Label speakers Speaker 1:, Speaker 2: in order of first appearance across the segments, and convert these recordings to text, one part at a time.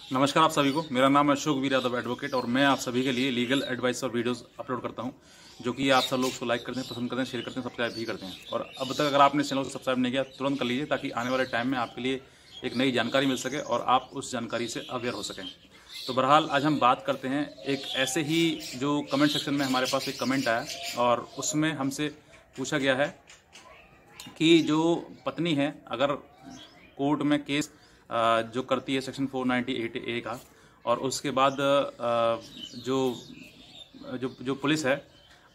Speaker 1: नमस्कार आप सभी को। मेरा नाम है अशोक वीर यादव एडवोकेट और मैं आप सभी के लिए लीगल एडवाइस और वीडियोस अपलोड करता हूं, जो कि आप सब लोग उसको लाइक करते हैं, पसंद करते हैं, शेयर करते हैं, सब्सक्राइब भी करते हैं। और अब तक अगर आपने चैनल को सब्सक्राइब नहीं किया तुरंत कर लीजिए, ताकि आने वाले टाइम में आपके लिए एक नई जानकारी मिल सके और आप उस जानकारी से अवेयर हो सकें। तो बहरहाल आज हम बात करते हैं एक ऐसे ही जो कमेंट सेक्शन में हमारे पास एक कमेंट आया और उसमें हमसे पूछा गया है कि जो पत्नी है अगर कोर्ट में केस जो करती है सेक्शन 498A का, और उसके बाद जो जो जो पुलिस है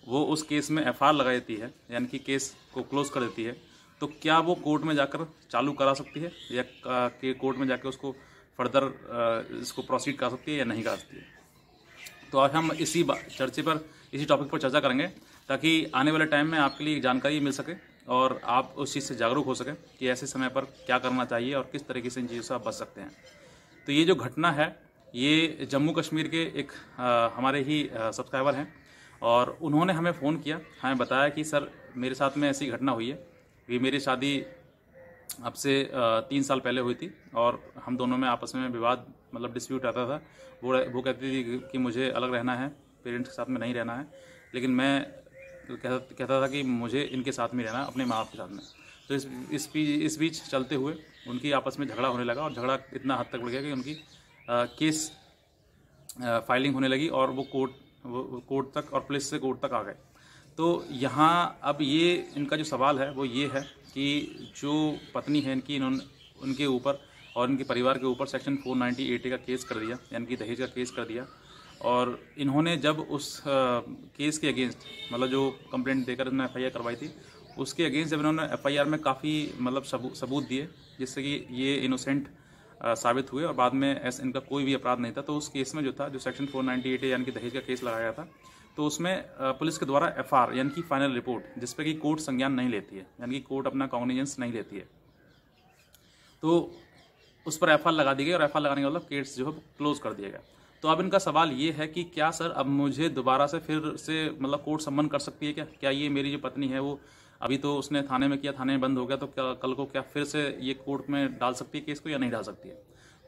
Speaker 1: वो उस केस में एफआईआर लगा देती है, यानी कि केस को क्लोज कर देती है, तो क्या वो कोर्ट में जाकर चालू करा सकती है या कि कोर्ट में जाकर उसको फर्दर इसको प्रोसीड कर सकती है या नहीं कर सकती है। तो आज हम इसी टॉपिक पर चर्चा करेंगे, ताकि आने वाले टाइम में आपके लिए जानकारी मिल सके और आप उस चीज़ से जागरूक हो सकें कि ऐसे समय पर क्या करना चाहिए और किस तरीके से इन चीज़ों से आप बच सकते हैं। तो ये जो घटना है ये जम्मू कश्मीर के एक हमारे ही सब्सक्राइबर हैं और उन्होंने हमें फ़ोन किया, हमें बताया कि सर मेरे साथ में ऐसी घटना हुई है कि मेरी शादी अब से 3 साल पहले हुई थी और हम दोनों में आपस में विवाद मतलब डिस्प्यूट रहता था। वो कहती थी कि मुझे अलग रहना है, पेरेंट्स के साथ में नहीं रहना है, लेकिन मैं कहता था कि मुझे इनके साथ में रहना है, अपने माँ बाप के साथ में। तो इस बीच चलते हुए उनकी आपस में झगड़ा होने लगा और झगड़ा इतना हद तक बढ़ गया कि उनकी केस फाइलिंग होने लगी और वो कोर्ट तक और पुलिस से कोर्ट तक आ गए। तो यहाँ अब ये इनका जो सवाल है वो ये है कि जो पत्नी है इनकी, उनके ऊपर और इनके परिवार के ऊपर सेक्शन 498A का केस कर दिया, यानी कि दहेज का केस कर दिया। और इन्होंने जब उस केस के अगेंस्ट मतलब जो कंप्लेंट देकर इन्होंने एफआईआर करवाई थी, उसके अगेंस्ट जब इन्होंने एफआईआर में काफ़ी मतलब सबूत दिए जिससे कि ये इनोसेंट साबित हुए और बाद में ऐसा इनका कोई भी अपराध नहीं था, तो उस केस में जो था, जो सेक्शन 498A यानी कि दहेज का केस लगाया गया था, तो उसमें पुलिस के द्वारा एफआईआर यानी कि फाइनल रिपोर्ट, जिस पे कि कोर्ट संज्ञान नहीं लेती है, यानी कि कोर्ट अपना कॉग्निजेंस नहीं लेती है, तो उस पर एफआईआर लगा दी गई और एफआईआर लगाने के मतलब केस जो है क्लोज कर दिया गया। तो अब इनका सवाल ये है कि क्या सर अब मुझे दोबारा से फिर से मतलब कोर्ट सम्मन कर सकती है क्या ये मेरी जो पत्नी है वो अभी तो उसने थाने में किया, थाने में बंद हो गया, तो क्या कल को क्या फिर से ये कोर्ट में डाल सकती है केस को या नहीं डाल सकती है।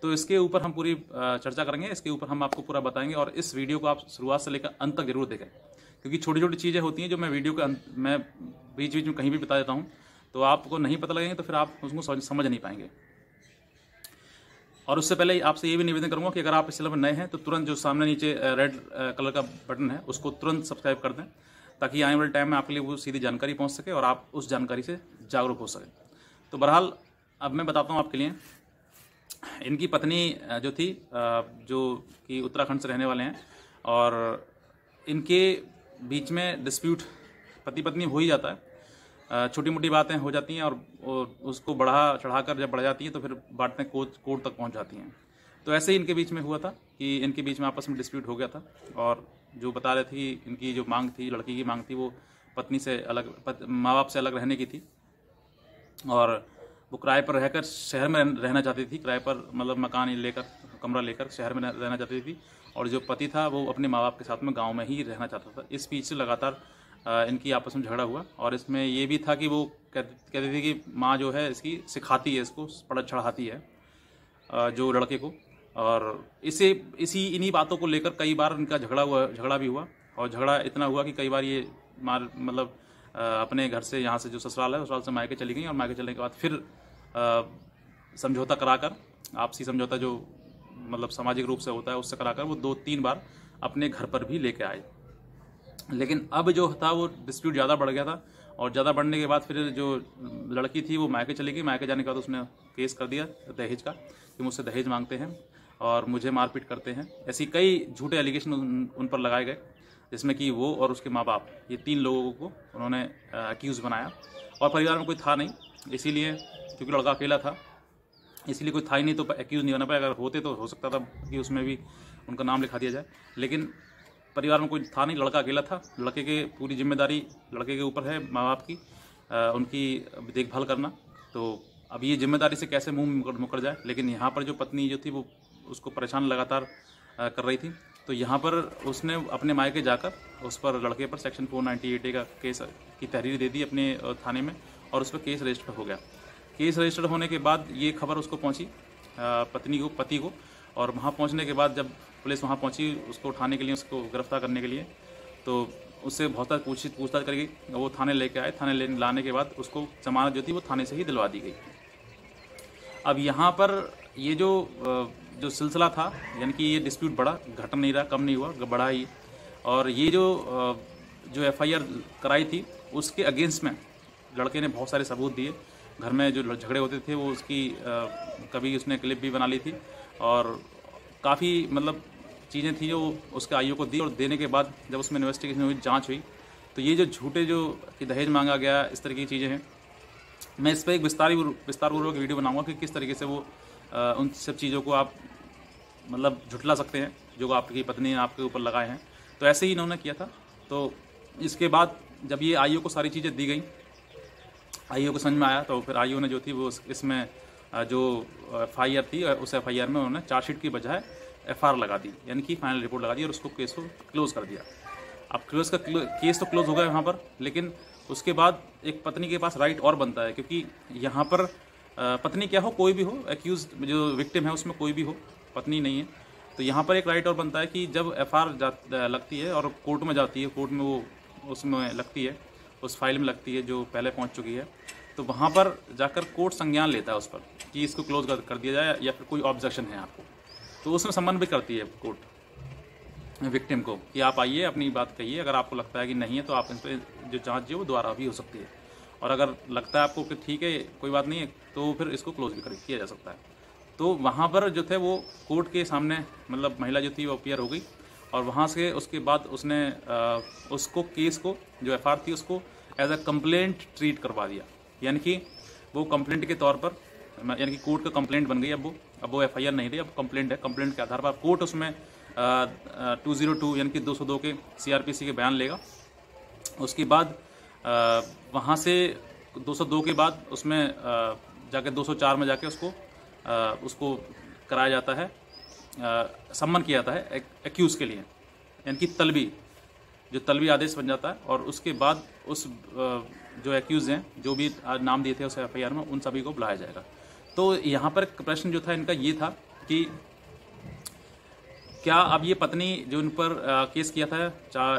Speaker 1: तो इसके ऊपर हम पूरी चर्चा करेंगे, इसके ऊपर हम आपको पूरा बताएंगे और इस वीडियो को आप शुरुआत से लेकर अंत तक जरूर देखें, क्योंकि छोटी छोटी चीज़ें होती हैं जो मैं वीडियो के मैं बीच बीच में कहीं भी बता देता हूँ, तो आपको नहीं पता लगेंगे तो फिर आप उसको समझ नहीं पाएंगे। और उससे पहले आपसे ये भी निवेदन करूंगा कि अगर आप इस चैनल पर नए हैं तो तुरंत जो सामने नीचे रेड कलर का बटन है उसको तुरंत सब्सक्राइब कर दें, ताकि आने वाले टाइम में आपके लिए वो सीधी जानकारी पहुंच सके और आप उस जानकारी से जागरूक हो सकें। तो बहरहाल अब मैं बताता हूं आपके लिए, इनकी पत्नी जो थी जो कि उत्तराखंड से रहने वाले हैं और इनके बीच में डिस्प्यूट पति पत्नी हो ही जाता है, छोटी मोटी बातें हो जाती हैं और उसको चढ़ाकर जब बढ़ जाती हैं तो फिर बातें कोर्ट तक पहुंच जाती हैं। तो ऐसे ही इनके बीच में हुआ था कि इनके बीच में आपस में डिस्प्यूट हो गया था और जो बता रहे थे कि इनकी जो मांग थी, लड़की की मांग थी, वो पत्नी से अलग, माँ बाप से अलग रहने की थी और वो किराए पर रहकर शहर में रहना चाहती थी, किराए पर मतलब मकान लेकर, कमरा लेकर शहर में रहना चाहती थी, और जो पति था वो अपने माँ बाप के साथ में गाँव में ही रहना चाहता था। इस बीच से लगातार इनकी आपस में झगड़ा हुआ और इसमें ये भी था कि वो कहती थी कि माँ जो है इसकी सिखाती है, इसको पढ़ चढ़ाती है जो लड़के को, और इन्हीं बातों को लेकर कई बार इनका झगड़ा भी हुआ और झगड़ा इतना हुआ कि कई बार ये मतलब अपने घर से, यहाँ से जो ससुराल है, ससुराल से मायके चली गई और मायके चलने के बाद फिर समझौता कराकर, आपसी समझौता जो मतलब सामाजिक रूप से होता है उससे कराकर वो 2-3 बार अपने घर पर भी लेके आए। लेकिन अब जो था वो डिस्प्यूट ज़्यादा बढ़ गया था और ज़्यादा बढ़ने के बाद फिर जो लड़की थी वो मायके चली गई। मायके जाने के बाद उसने केस कर दिया दहेज का कि मुझसे दहेज मांगते हैं और मुझे मारपीट करते हैं। ऐसी कई झूठे एलिगेशन उन पर लगाए गए, जिसमें कि वो और उसके माँ बाप, ये 3 लोगों को उन्होंने एक्यूज़ बनाया और परिवार में कोई था नहीं, इसीलिए क्योंकि लड़का अकेला था इसीलिए कोई था ही नहीं तो एक्यूज़ नहीं बना पाया। अगर होते तो हो सकता था कि उसमें भी उनका नाम लिखा दिया जाए, लेकिन परिवार में कोई था नहीं, लड़का अकेला था। लड़के के पूरी जिम्मेदारी लड़के के ऊपर है, माँ बाप की उनकी देखभाल करना। तो अब ये जिम्मेदारी से कैसे मुंह मुकर जाए। लेकिन यहाँ पर जो पत्नी जो थी वो उसको परेशान लगातार कर रही थी, तो यहाँ पर उसने अपने मायके जाकर उस पर लड़के पर सेक्शन 498A का केस की तहरीर दे दी अपने थाने में और उस पर केस रजिस्टर हो गया। केस रजिस्टर होने के बाद ये खबर उसको पहुँची पति को, और वहाँ पहुँचने के बाद जब पुलिस वहाँ पहुँची उसको उठाने के लिए, उसको गिरफ्तार करने के लिए, तो उससे बहुत सारी पूछताछ करी गई। वो थाने लेके आए, थाने लाने के बाद उसको जमानत जो थी वो थाने से ही दिलवा दी गई। अब यहाँ पर ये जो सिलसिला था, यानी कि ये डिस्प्यूट बढ़ा, घट नहीं रहा, कम नहीं हुआ, बढ़ा ही। और ये जो FIR कराई थी उसके अगेंस्ट में लड़के ने बहुत सारे सबूत दिए। घर में जो झगड़े होते थे वो उसकी कभी उसने क्लिप भी बना ली थी, और काफ़ी मतलब चीज़ें थी जो उसके आईओ को दी। और देने के बाद जब उसमें इन्वेस्टिगेशन हुई, जांच हुई, तो ये जो झूठे कि दहेज मांगा गया, इस तरह की चीज़ें हैं। मैं इस पर एक विस्तारपूर्वक वीडियो बनाऊंगा कि किस तरीके से वो उन सब चीज़ों को आप मतलब झुठला सकते हैं जो आपकी पत्नी ने आपके ऊपर लगाए हैं। तो ऐसे ही इन्होंने किया था। तो इसके बाद जब ये आईओ को सारी चीज़ें दी गई, आईओ को समझ में आया, तो फिर आईओ ने जो थी वो इसमें जो FIR थी उस FIR में उन्होंने चार्जशीट की बजाय FR लगा दी, यानी कि फाइनल रिपोर्ट लगा दी, और उसको केस को क्लोज़ कर दिया। अब केस तो क्लोज़ हो गया यहाँ पर, लेकिन उसके बाद एक पत्नी के पास राइट और बनता है, क्योंकि यहाँ पर पत्नी क्या हो, कोई भी हो, एक्यूज जो विक्टिम है उसमें कोई भी हो, पत्नी नहीं है, तो यहाँ पर एक राइट और बनता है कि जब FR लगती है और कोर्ट में जाती है, कोर्ट में वो उसमें लगती है, उस फाइल में लगती है जो पहले पहुँच चुकी है, तो वहाँ पर जाकर कोर्ट संज्ञान लेता है उस पर कि इसको क्लोज कर दिया जाए या फिर कोई ऑब्जेक्शन है आपको, तो उसमें सम्मन भी करती है कोर्ट विक्टिम को कि आप आइए, अपनी बात कहिए। अगर आपको लगता है कि नहीं है तो आप इस पर जो जांच है वो दोबारा भी हो सकती है, और अगर लगता है आपको कि ठीक है कोई बात नहीं है तो फिर इसको क्लोज भी किया जा सकता है। तो वहाँ पर जो थे वो कोर्ट के सामने मतलब महिला जो थी वो अपीयर हो गई, और वहाँ से उसके बाद उसने उसको केस को जो FR थी उसको एज अ कंप्लेंट ट्रीट करवा दिया, यानी कि वो कंप्लेंट के तौर पर, यानी कि कोर्ट का कंप्लेंट बन गई। अब वो FIR नहीं रही, अब कंप्लेंट है। कंप्लेंट के आधार पर कोर्ट उसमें 202 यानी कि 202 के CRPC के बयान लेगा। उसके बाद वहाँ से 202 के बाद उसमें जाके 204 में जाके उसको कराया जाता है, सम्मन किया जाता है एक्यूज़ के लिए, यानी कि तलबी आदेश बन जाता है। और उसके बाद उस जो एक्यूज़ हैं, जो भी नाम दिए थे उस FIR में, उन सभी को बुलाया जाएगा। तो यहाँ पर प्रश्न जो था इनका ये था कि क्या अब ये पत्नी जो इन पर केस किया था,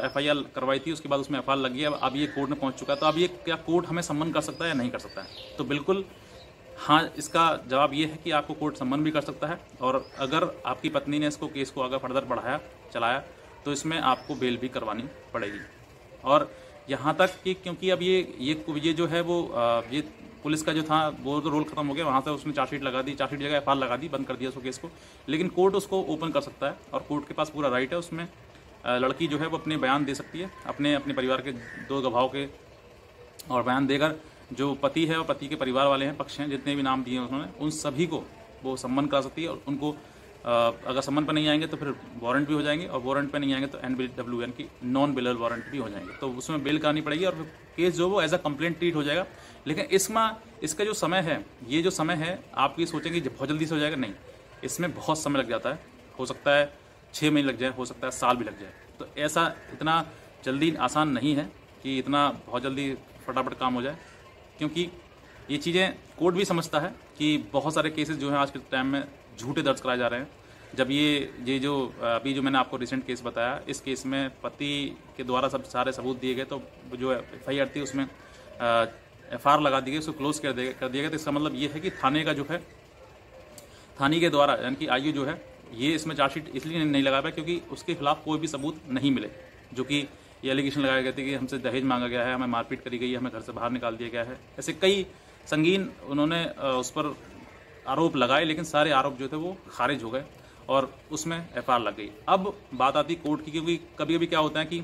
Speaker 1: FIR करवाई थी, उसके बाद उसमें FR लग गया, अब ये कोर्ट में पहुंच चुका है, तो अब ये क्या कोर्ट हमें सम्मन कर सकता है या नहीं कर सकता है? तो बिल्कुल हाँ, इसका जवाब ये है कि आपको कोर्ट सम्मन भी कर सकता है, और अगर आपकी पत्नी ने इसको केस को आगे फर्दर चलाया तो इसमें आपको बेल भी करवानी पड़ेगी। और यहाँ तक कि क्योंकि अब ये जो है वो ये पुलिस का जो था वो तो रोल खत्म हो गया, वहाँ से उसने चार्जशीट लगा दी, चार्जशीट जगह FR लगा दी, बंद कर दिया उसको केस को, लेकिन कोर्ट उसको ओपन कर सकता है, और कोर्ट के पास पूरा राइट है। उसमें लड़की जो है वो अपने बयान दे सकती है, अपने परिवार के 2 गवाहों के, और बयान देकर जो पति है और पति के परिवार वाले हैं, पक्ष हैं, जितने भी नाम दिए उन्होंने, उन सभी को वो सम्मन करा सकती है। और उनको अगर सम्मन पर नहीं आएंगे तो फिर वारंट भी हो जाएंगे, और वारंट पर नहीं आएंगे तो NBW यानी कि नॉन बेलेबल वारंट भी हो जाएंगे, तो उसमें बेल करानी पड़ेगी, और केस जो वो एज अ कंप्लेंट ट्रीट हो जाएगा। लेकिन इसका जो समय है, ये जो समय है, आप ये सोचेंगे बहुत जल्दी से हो जाएगा, नहीं, इसमें बहुत समय लग जाता है। हो सकता है 6 महीने लग जाए, हो सकता है साल भी लग जाए। तो ऐसा इतना जल्दी आसान नहीं है कि इतना बहुत जल्दी फटाफट काम हो जाए, क्योंकि ये चीज़ें कोर्ट भी समझता है कि बहुत सारे केसेस जो हैं आज के टाइम में झूठे दर्ज कराए जा रहे हैं। जब ये जो अभी जो मैंने आपको रिसेंट केस बताया, इस केस में पति के द्वारा सब सारे सबूत दिए गए, तो जो FIR थी उसमें FR लगा दी गई, उसको क्लोज कर दिया गया। तो इसका मतलब ये है कि थाने का जो है, थाने के द्वारा यानी कि आईओ जो है, ये इसमें चार्जशीट इसलिए नहीं लगा पाया क्योंकि उसके खिलाफ कोई भी सबूत नहीं मिले, जो कि ये एलिगेशन लगाए गए थे कि हमसे दहेज मांगा गया है, हमें मारपीट करी गई है, हमें घर से बाहर निकाल दिया गया है। ऐसे कई संगीन उन्होंने उस पर आरोप लगाए, लेकिन सारे आरोप जो थे वो खारिज हो गए और उसमें FR लग गई। अब बात आती कोर्ट की, क्योंकि कभी कभी क्या होता है कि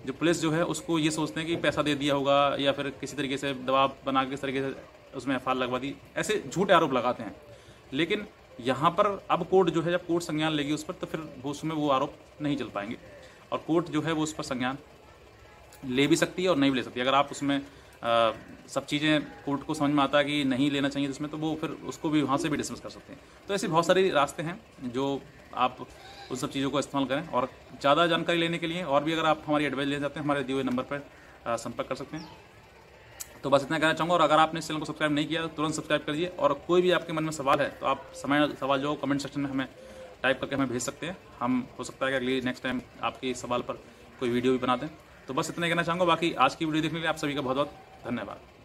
Speaker 1: जो पुलिस जो है उसको ये सोचते हैं कि पैसा दे दिया होगा या फिर किसी तरीके से दबाव बना के किस तरीके से उसमें FR लगवा दी, ऐसे झूठे आरोप लगाते हैं। लेकिन यहाँ पर अब कोर्ट जो है, जब कोर्ट संज्ञान लेगी उस पर, तो फिर उसमें वो आरोप नहीं चल पाएंगे, और कोर्ट जो है वो उस पर संज्ञान ले भी सकती है और नहीं भी ले सकती है। अगर आप उसमें सब चीज़ें कोर्ट को समझ में आता है कि नहीं लेना चाहिए इसमें, तो वो फिर उसको भी वहाँ से भी डिसमिस कर सकते हैं। तो ऐसे बहुत सारे रास्ते हैं जो आप उन सब चीज़ों को इस्तेमाल करें। और ज़्यादा जानकारी लेने के लिए और भी अगर आप हमारी एडवाइस लेना चाहते हैं, हमारे दिए हुए नंबर पर संपर्क कर सकते हैं। तो बस इतना कहना चाहूँगा। और अगर आपने इस चैनल को सब्सक्राइब नहीं किया तो तुरंत सब्सक्राइब कर दीजिए। और कोई भी आपके मन में सवाल है तो आप सवाल जो कमेंट सेक्शन में हमें टाइप करके हमें भेज सकते हैं। हम हो सकता है कि अगली नेक्स्ट टाइम आपके इस सवाल पर कोई वीडियो भी बना दें। तो बस इतना ही कहना चाहूँगा। बाकी आज की वीडियो देखने के लिए आप सभी का बहुत बहुत धन्यवाद।